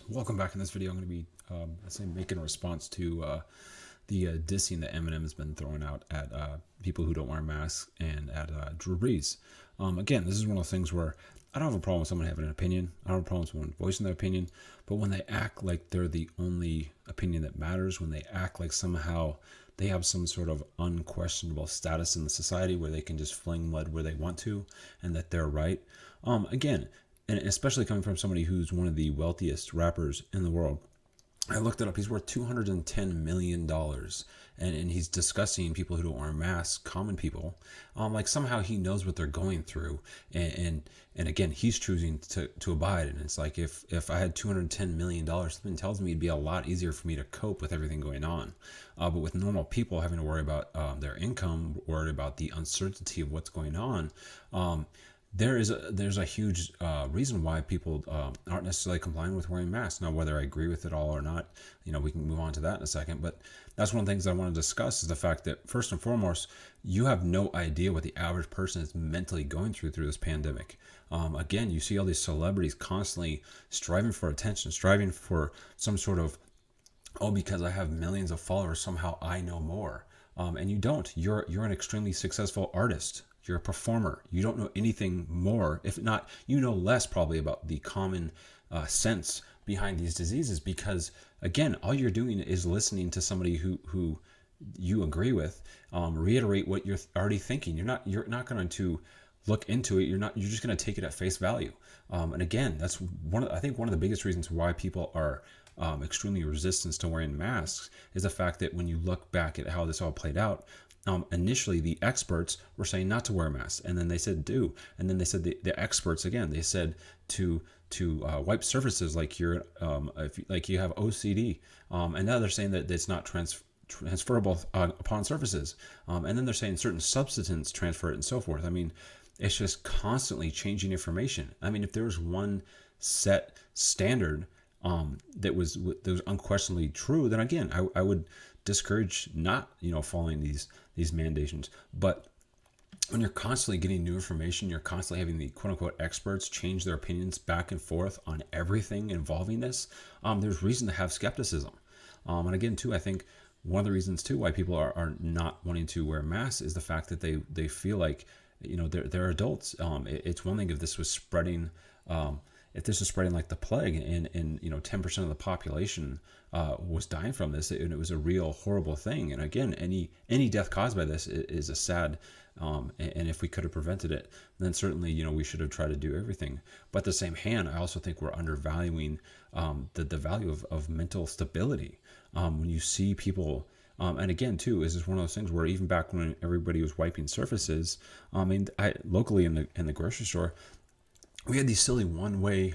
Welcome back. In this video, I'm going to be making a response to the dissing that Eminem has been throwing out at people who don't wear masks and at Drew Brees. Again, this is one of those things where I don't have a problem with someone having an opinion. I don't have a problem with someone voicing their opinion. But when they act like they're the only opinion that matters, when they act like somehow they have some sort of unquestionable status in the society where they can just fling mud where they want to and that they're right. Again, and especially coming from somebody who's one of the wealthiest rappers in the world. I looked it up. He's worth $210 million. And he's discussing people who don't wear masks, common people. Like somehow he knows what they're going through. And again, he's choosing to abide. And it's like if I had $210 million, something tells me it'd be a lot easier for me to cope with everything going on. But with normal people having to worry about their income, worried about the uncertainty of what's going on, there's a huge reason why people aren't necessarily complying with wearing masks. Now, whether I agree with it all or not, we can move on to that in a second. But that's one of the things I want to discuss is the fact that first and foremost, you have no idea what the average person is mentally going through this pandemic. Again, you see all these celebrities constantly striving for attention, striving for some sort of, because I have millions of followers, somehow I know more. And you don't. You're an extremely successful artist. You're a performer. You don't know anything more. If not, you know less probably about the common sense behind these diseases because, again, all you're doing is listening to somebody who you agree with reiterate what you're already thinking. You're not going to look into it. You're just going to take it at face value. And again, that's I think one of the biggest reasons why people are extremely resistant to wearing masks is the fact that when you look back at how this all played out, initially the experts were saying not to wear masks, and then they said do, and then they said the experts again, they said to wipe surfaces like you're if you have OCD, and now they're saying that it's not transferable upon surfaces, and then they're saying certain substances transfer it and so forth. I mean, it's just constantly changing information. I mean, if there was one set standard that was unquestionably true, then again, I would discourage not following these mandations. But when you're constantly getting new information, you're constantly having the quote unquote experts change their opinions back and forth on everything involving this, there's reason to have skepticism. And again, too, I think one of the reasons too why people are not wanting to wear masks is the fact that they feel like they're adults. It's one thing if this was spreading. If this is spreading like the plague and 10% of the population was dying from this, and it was a real horrible thing. And again, any death caused by this is a sad, and if we could have prevented it, then certainly we should have tried to do everything. But at the same hand, I also think we're undervaluing the value of mental stability. When you see people, and again too, is this one of those things where even back when everybody was wiping surfaces, locally in the grocery store, we had these silly one-way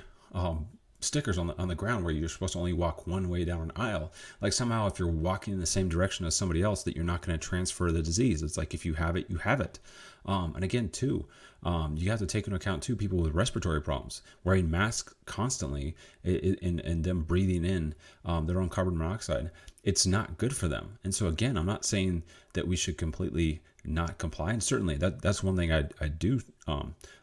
stickers on the ground where you're supposed to only walk one way down an aisle. Like somehow if you're walking in the same direction as somebody else, that you're not going to transfer the disease. It's like if you have it, you have it. And again, too, you have to take into account too people with respiratory problems wearing masks constantly and them breathing in their own carbon monoxide. It's not good for them. And so again, I'm not saying that we should completely not comply. And certainly that's one thing I do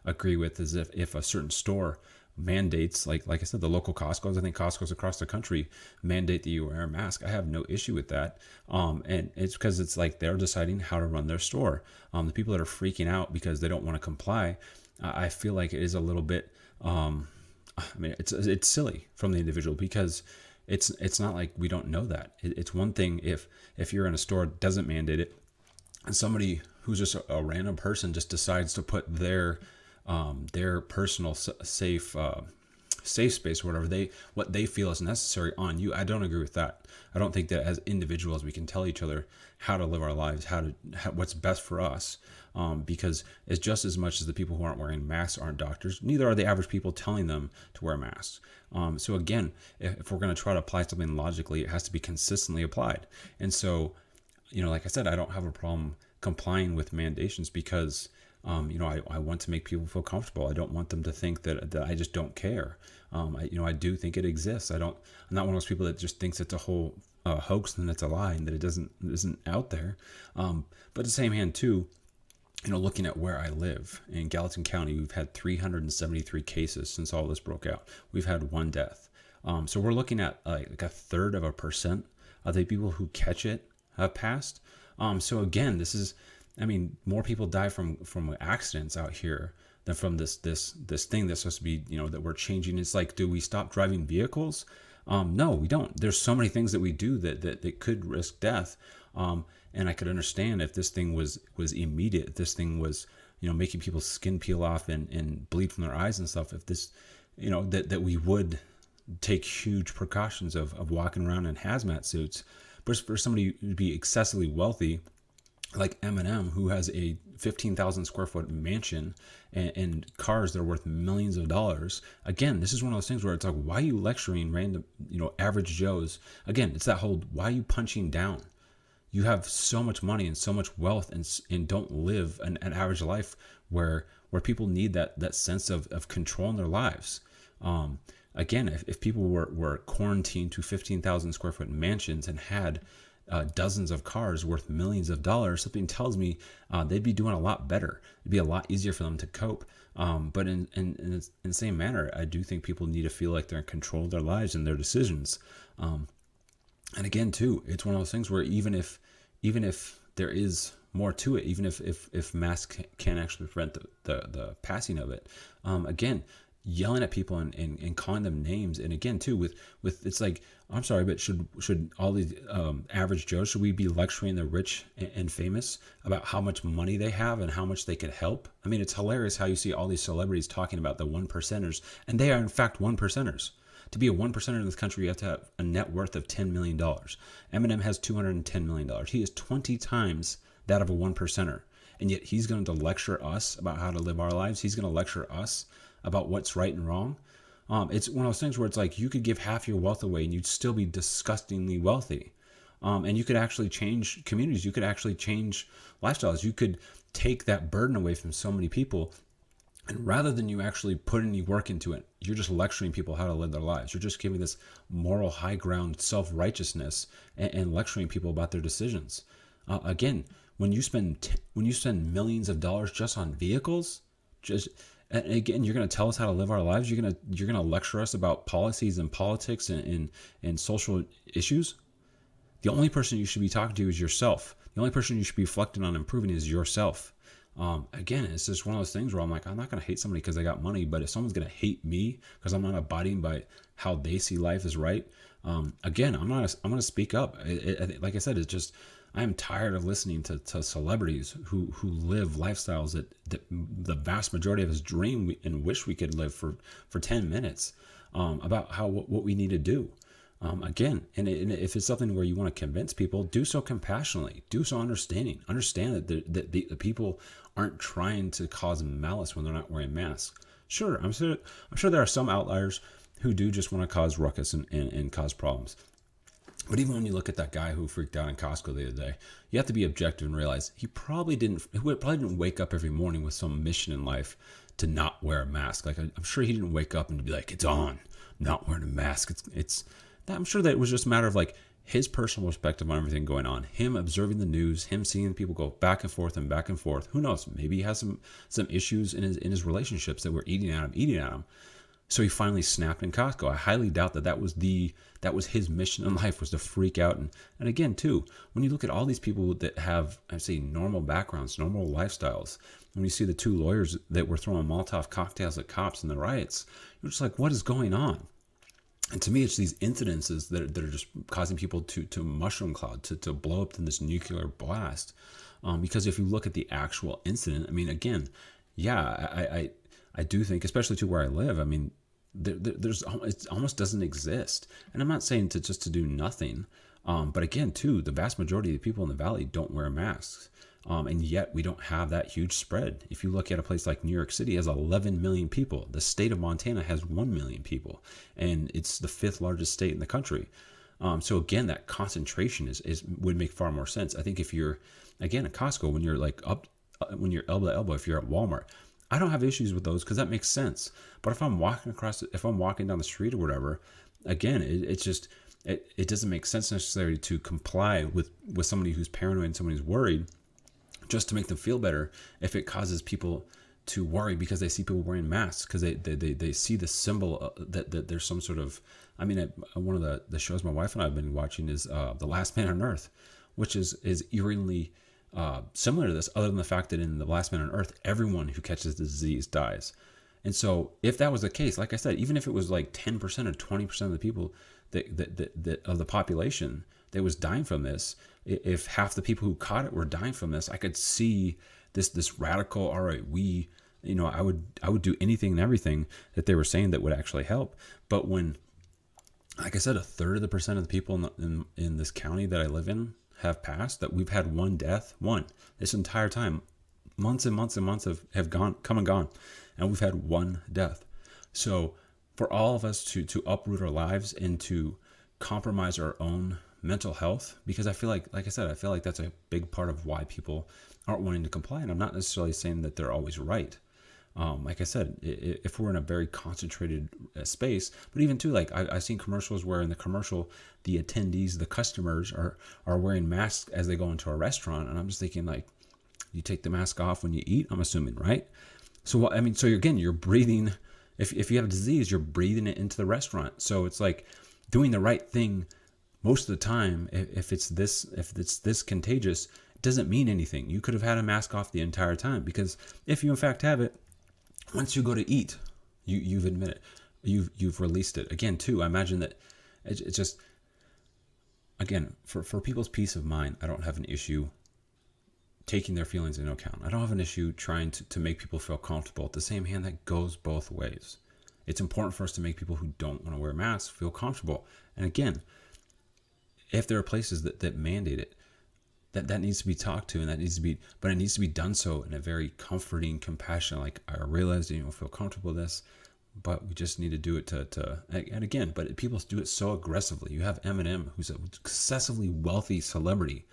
agree with is if a certain store mandates, like I said, the local Costco's, I think Costco's across the country mandate that you wear a mask. I have no issue with that. And it's because it's like they're deciding how to run their store. The people that are freaking out because they don't want to comply, I feel like it is a little bit, it's silly from the individual because it's not like we don't know that. It's one thing if you're in a store that doesn't mandate it, and somebody who's just a random person just decides to put their personal safe space or whatever what they feel is necessary on you. I don't agree with that. I don't think that as individuals we can tell each other how to live our lives, what's best for us, because it's just as much as the people who aren't wearing masks aren't doctors. Neither are the average people telling them to wear masks. So again, if we're going to try to apply something logically, it has to be consistently applied. And so, like I said, I don't have a problem complying with mandations because I want to make people feel comfortable. I don't want them to think that I just don't care. I do think it exists. I'm not one of those people that just thinks it's a whole hoax and it's a lie and that it isn't out there. But at the same hand too, looking at where I live in Gallatin County, we've had 373 cases since all this broke out. We've had one death. So we're looking at like a third of a percent of the people who catch it have passed. So again, this is, I mean, more people die from accidents out here than from this thing that's supposed to be, that we're changing. It's like, do we stop driving vehicles? No, we don't. There's so many things that we do that could risk death. And I could understand if this thing was immediate, if this thing was, making people's skin peel off and bleed from their eyes and stuff. If this, that we would take huge precautions of walking around in hazmat suits. But for somebody to be excessively wealthy, like Eminem, who has a 15,000 square foot mansion and cars that are worth millions of dollars. Again, this is one of those things where it's like, why are you lecturing random, average Joes? Again, it's that whole, why are you punching down? You have so much money and so much wealth and don't live an average life where people need that sense of control in their lives. Again, if people were quarantined to 15,000 square foot mansions and had dozens of cars worth millions of dollars, something tells me they'd be doing a lot better. It'd be a lot easier for them to cope. But in the same manner, I do think people need to feel like they're in control of their lives and their decisions. And again, too, it's one of those things where even if there is more to it, even if masks can actually prevent the passing of it, again, yelling at people and calling them names, and again too with it's like, I'm sorry, but should all these average Joes, should we be lecturing the rich and famous about how much money they have and how much they could help? I mean, it's hilarious how you see all these celebrities talking about the one percenters, and they are in fact one percenters. To be a one percenter in this country, you have to have a net worth of $10 million. Eminem has $210 million. He is 20 times that of a one percenter. And yet he's going to lecture us about how to live our lives. He's going to lecture us about what's right and wrong. It's one of those things where it's like, you could give half your wealth away and you'd still be disgustingly wealthy. And you could actually change communities. You could actually change lifestyles. You could take that burden away from so many people. And rather than you actually put any work into it, you're just lecturing people how to live their lives. You're just giving this moral high ground self-righteousness and lecturing people about their decisions. Again, when you spend millions of dollars just on vehicles, and again, you're going to tell us how to live our lives. You're going to lecture us about policies and politics and social issues. The only person you should be talking to is yourself. The only person you should be reflecting on improving is yourself. Again, it's just one of those things where I'm like, I'm not going to hate somebody because they got money, but if someone's going to hate me because I'm not abiding by how they see life is right, again, I'm going to speak up. Like I said, it's just, I am tired of listening to celebrities who live lifestyles that the vast majority of us dream and wish we could live for 10 minutes, about what we need to do. Again, and if it's something where you want to convince people, do so compassionately, do so understanding. Understand that the people aren't trying to cause malice when they're not wearing masks. Sure, I'm sure there are some outliers who do just want to cause ruckus and cause problems. But even when you look at that guy who freaked out in Costco the other day, you have to be objective and realize he probably didn't wake up every morning with some mission in life to not wear a mask. Like, I'm sure he didn't wake up and be like, it's on, I'm not wearing a mask. I'm sure that it was just a matter of like his personal perspective on everything going on, him observing the news, him seeing people go back and forth and back and forth. Who knows? Maybe he has some issues in his relationships that were eating at him. So he finally snapped in Costco. I highly doubt that was his mission in life, was to freak out. And again, too, when you look at all these people that have, I say, normal backgrounds, normal lifestyles, when you see the two lawyers that were throwing Molotov cocktails at cops in the riots, you're just like, what is going on? And to me, it's these incidences that are just causing people to mushroom cloud, to blow up in this nuclear blast. Because if you look at the actual incident, I mean, again, yeah, I do think, especially to where I live, I mean, it almost doesn't exist. And I'm not saying to do nothing, but again, too, the vast majority of the people in the valley don't wear masks. And yet we don't have that huge spread. If you look at a place like New York City, it has 11 million people. The state of Montana has 1 million people, and it's the 5th largest state in the country. So again, that concentration would make far more sense. I think if you're, again, at Costco, when you're like when you're elbow to elbow, if you're at Walmart, I don't have issues with those because that makes sense. But if I'm walking down the street or whatever, again, it doesn't make sense necessarily to comply with somebody who's paranoid and somebody who's worried, just to make them feel better, if it causes people to worry because they see people wearing masks, because they see the symbol that there's some sort of, I mean, one of the shows my wife and I have been watching is The Last Man on Earth, which is eerily similar to this, other than the fact that in The Last Man on Earth, everyone who catches the disease dies. And so if that was the case, like I said, even if it was like 10% or 20% of the people that of the population that was dying from this, if half the people who caught it were dying from this, I could see this radical, all right, I would do anything and everything that they were saying that would actually help. But when, like I said, a third of the percent of the people in this county that I live in have passed, that we've had one death, this entire time, months and months and months have come and gone, and we've had one death. So for all of us to uproot our lives and to compromise our own mental health, because I feel like I said, I feel like that's a big part of why people aren't wanting to comply. And I'm not necessarily saying that they're always right. Like I said, if we're in a very concentrated space, but even too, like I've seen commercials where in the commercial, the attendees, the customers are wearing masks as they go into a restaurant. And I'm just thinking, like, you take the mask off when you eat, I'm assuming, right? So, I mean, so again, you're breathing, if you have a disease, you're breathing it into the restaurant. So it's like doing the right thing most of the time. If it's this contagious, it doesn't mean anything. You could have had a mask off the entire time, because if you in fact have it, once you go to eat, you've admitted, you've released it. Again, too, I imagine that it's just, again, for people's peace of mind, I don't have an issue taking their feelings into account. I don't have an issue trying to make people feel comfortable. At the same hand, that goes both ways. It's important for us to make people who don't want to wear masks feel comfortable. And again, if there are places that mandate it, that needs to be talked to, and that needs to be, but it needs to be done so in a very comforting, compassionate, like, I realize that you don't feel comfortable with this, but we just need to do it and again, but people do it so aggressively. You have Eminem, who's an excessively wealthy celebrity,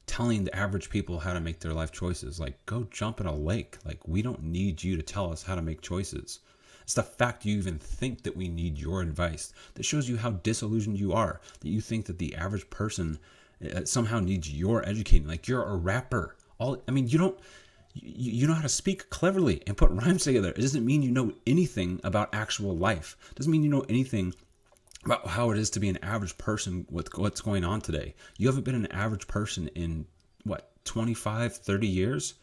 telling the average people how to make their life choices. Like, go jump in a lake. Like, we don't need you to tell us how to make choices. It's the fact you even think that we need your advice that shows you how disillusioned you are, that you think that the average person somehow needs your educating. Like, you're a rapper. You know how to speak cleverly and put rhymes together. It doesn't mean you know anything about actual life. It doesn't mean you know anything about how it is to be an average person with what's going on today. You haven't been an average person in 25, 30 years.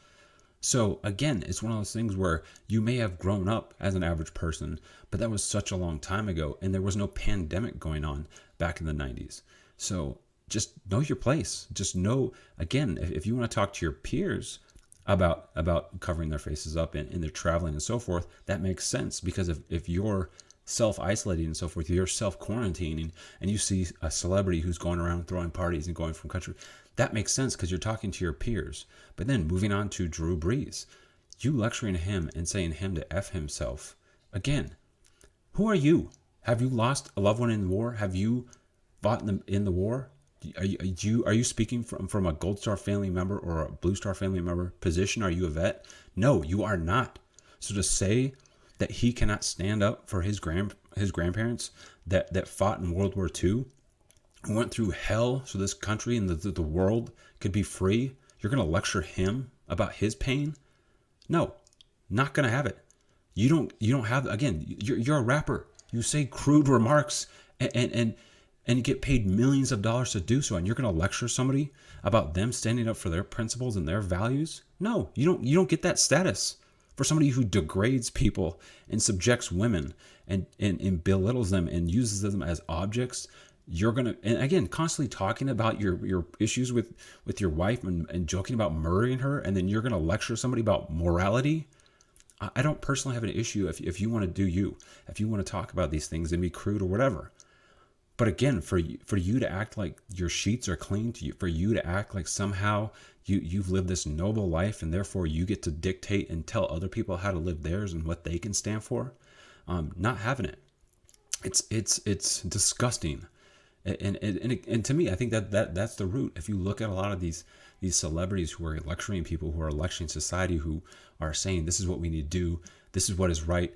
So again, it's one of those things where you may have grown up as an average person, but that was such a long time ago, and there was no pandemic going on back in the 90s. So just know your place. Just know, again, if you want to talk to your peers about covering their faces up and their traveling and so forth, that makes sense, because if you're self-isolating and so forth, you're self-quarantining, and you see a celebrity who's going around throwing parties and going from country, that makes sense because you're talking to your peers. But then moving on to Drew Brees, you lecturing him and saying him to F himself. Again, who are you? Have you lost a loved one in war? Have you fought in the war? Are you speaking from a Gold Star family member or a Blue Star family member position? Are you a vet? No, you are not. So to say that he cannot stand up for his grandparents that fought in World War II, who went through hell so this country and the world could be free, you're going to lecture him about his pain? No, not going to have it. You don't have, again, you're a rapper. You say crude remarks and you get paid millions of dollars to do so, and you're going to lecture somebody about them standing up for their principles and their values? No, you don't get that status. For somebody who degrades people and subjects women and belittles them and uses them as objects, you're going to, and again, constantly talking about your issues with your wife and joking about murdering her, and then you're going to lecture somebody about morality? I don't personally have an issue if you want to do you, if you want to talk about these things and be crude or whatever. But again, for you to act like your sheets are clean, for you to act like somehow you've lived this noble life and therefore you get to dictate and tell other people how to live theirs and what they can stand for, not having it. It's disgusting. And to me, I think that's the root. If you look at a lot of these celebrities who are lecturing people, who are lecturing society, who are saying this is what we need to do, this is what is right,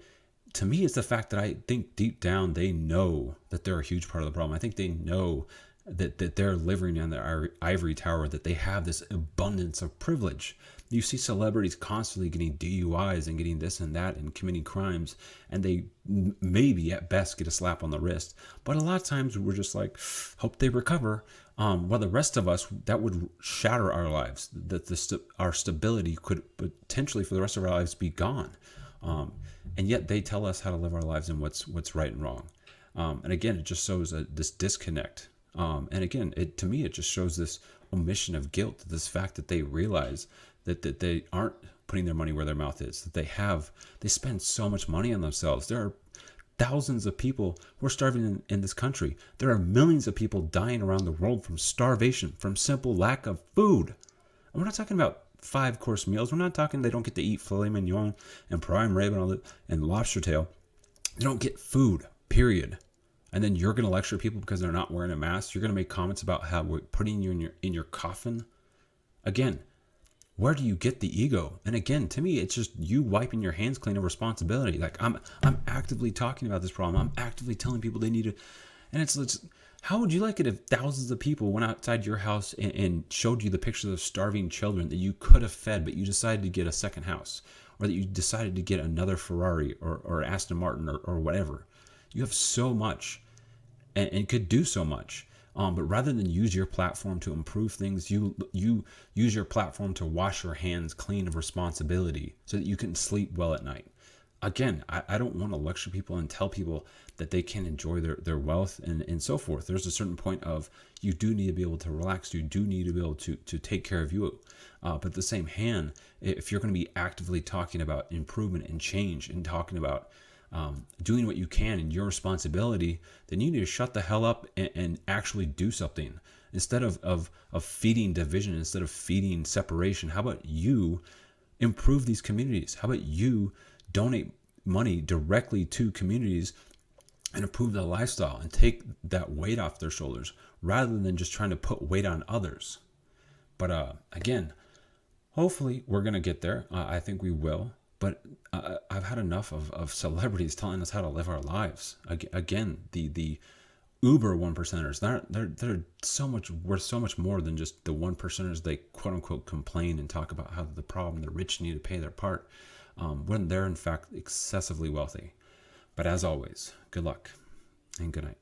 to me, it's the fact that I think deep down they know that they're a huge part of the problem. I think they know that they're living in their ivory tower, that they have this abundance of privilege. You see celebrities constantly getting DUIs and getting this and that and committing crimes, and they maybe at best get a slap on the wrist. But a lot of times we're just like, hope they recover. While the rest of us, that would shatter our lives. That our stability could potentially for the rest of our lives be gone. And yet they tell us how to live our lives and what's right and wrong. And again, it just shows this disconnect. And again, to me, it just shows this omission of guilt, this fact that they realize that they aren't putting their money where their mouth is, that they spend so much money on themselves. There are thousands of people who are starving in this country. There are millions of people dying around the world from starvation, from simple lack of food. And we're not talking about 5-course meals. We're not talking they don't get to eat filet mignon and prime rib and all that and lobster tail. They don't get food, period. And then you're going to lecture people because they're not wearing a mask. You're going to make comments about how we're putting you in your coffin. Again, where do you get the ego? And again, to me, it's just you wiping your hands clean of responsibility. Like I'm actively talking about this problem. I'm actively telling people they need to. And it's how would you like it if thousands of people went outside your house and showed you the pictures of starving children that you could have fed, but you decided to get a second house, or that you decided to get another Ferrari or Aston Martin or whatever. You have so much and could do so much. But rather than use your platform to improve things, you use your platform to wash your hands clean of responsibility so that you can sleep well at night. Again, I don't want to lecture people and tell people that they can enjoy their wealth and so forth. There's a certain point of you do need to be able to relax. You do need to be able to take care of you. But at the same hand, if you're going to be actively talking about improvement and change and talking about doing what you can in your responsibility, then you need to shut the hell up and actually do something. Instead of feeding division, instead of feeding separation, how about you improve these communities? How about you donate money directly to communities and improve their lifestyle and take that weight off their shoulders rather than just trying to put weight on others? But again, hopefully we're going to get there. I think we will. But I've had enough of celebrities telling us how to live our lives. Again, the uber one percenters, they're so much worth so much more than just the one percenters. They quote unquote complain and talk about how the problem, the rich need to pay their part, when they're in fact excessively wealthy. But as always, good luck and good night.